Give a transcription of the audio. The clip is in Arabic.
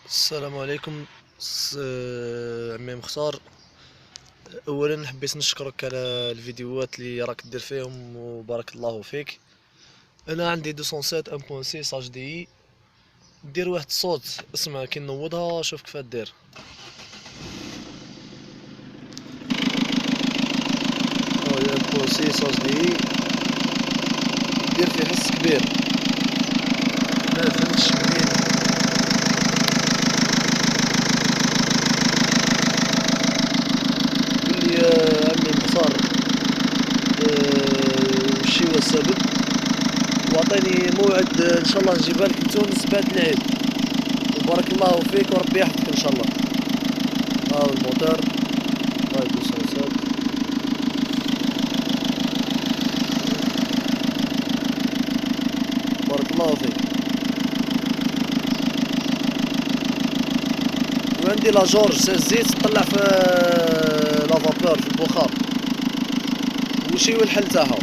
السلام عليكم. عمي مختار. اولا حبيت نشكرك على الفيديوهات اللي راك دير فيهم وبارك الله فيك. انا عندي 207 1.6 اتش دي اي. دير واحد الصوت، اسمع كي نوضها شوف كيف دير. هاهي 1.6 اتش دي اي، دير فيه حس كبير. ما فهمتش منين. قول لي يا عمي مختار، وشي هو السبب، واعطيني موعد ان شاء الله نجيبها لك لتونس بعد العيد. وبارك الله فيك وربي يحفظك ان شاء الله. ها هو الموتور، هاي 207. بارك الله فيك. وعندي لا جورج الزيت تطلع في لافابور في البخار. وشي هو الحل تاعها؟